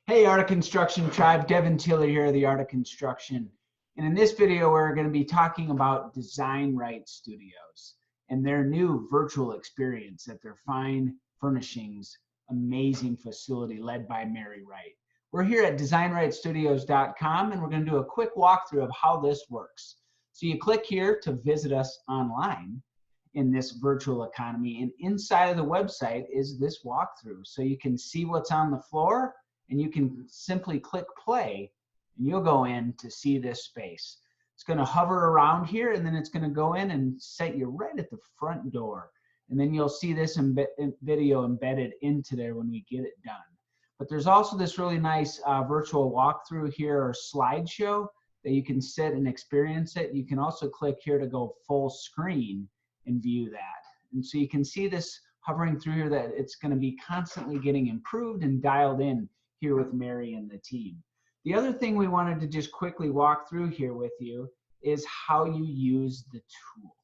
Hey, Art of Construction Tribe, Devon Tilly here, the Art of Construction. And in this video, we're going to be talking about Design Wright Studios and their new virtual experience at their fine furnishings, amazing facility led by Mary Wright. We're here at designwrightstudios.com and we're going to do a quick walkthrough of how this works. So you click here to visit us online in this virtual economy, and inside of the website is this walkthrough. So you can see what's on the floor, and you can simply click play and you'll go in to see this space. It's going to hover around here and then it's going to go in and set you right at the front door. And then you'll see this video embedded into there when we get it done. But there's also this really nice virtual walkthrough here or slideshow that you can sit and experience it. You can also click here to go full screen and view that. And so you can see this hovering through here that it's going to be constantly getting improved and dialed in here with Mary and the team. The other thing we wanted to just quickly walk through here with you is how you use the tool.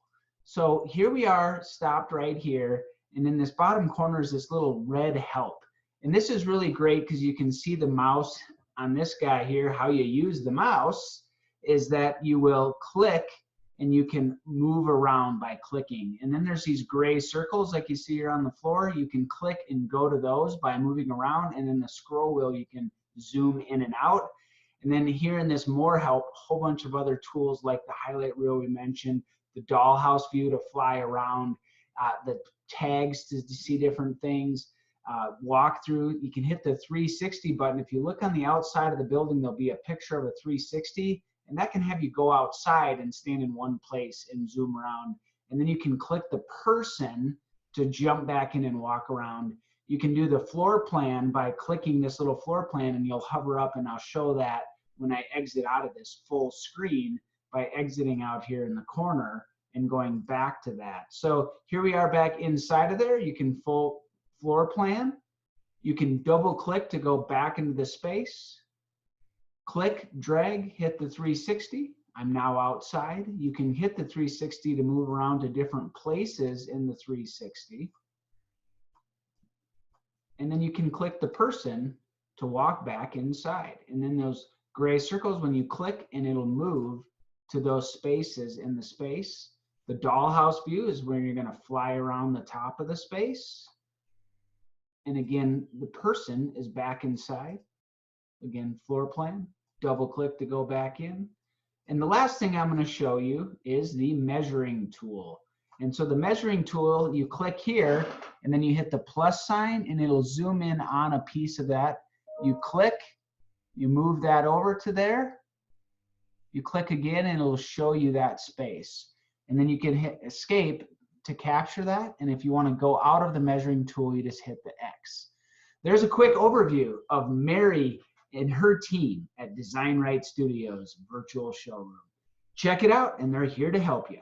So here we are stopped right here, and in this bottom corner is this little red help. And this is really great because you can see the mouse on this guy here. How you use the mouse is that you will click and you can move around by clicking. And then there's these gray circles like you see here on the floor. You can click and go to those by moving around, and then the scroll wheel you can zoom in and out. And then here in this more help, a whole bunch of other tools like the highlight reel we mentioned, the dollhouse view to fly around, the tags to see different things, walk through. You can hit the 360 button. If you look on the outside of the building, there'll be a picture of a 360. And that can have you go outside and stand in one place and zoom around. And then you can click the person to jump back in and walk around. You can do the floor plan by clicking this little floor plan, and you'll hover up, and I'll show that when I exit out of this full screen by exiting out here in the corner and going back to that. So here we are back inside of there. You can full floor plan. You can double click to go back into the space. Click, drag, hit the 360. I'm now outside. You can hit the 360 to move around to different places in the 360. And then you can click the person to walk back inside. And then those gray circles, when you click, and it'll move to those spaces in the space. The dollhouse view is where you're going to fly around the top of the space. And again, the person is back inside. Again, floor plan, double click to go back in. And the last thing I'm going to show you is the measuring tool. And so the measuring tool, you click here and then you hit the plus sign and it'll zoom in on a piece of that. You click, you move that over to there. You click again and it'll show you that space. And then you can hit escape to capture that. And if you want to go out of the measuring tool, you just hit the X. There's a quick overview of Mary and her team at Design Wright Studios virtual showroom. Check it out, and they're here to help you.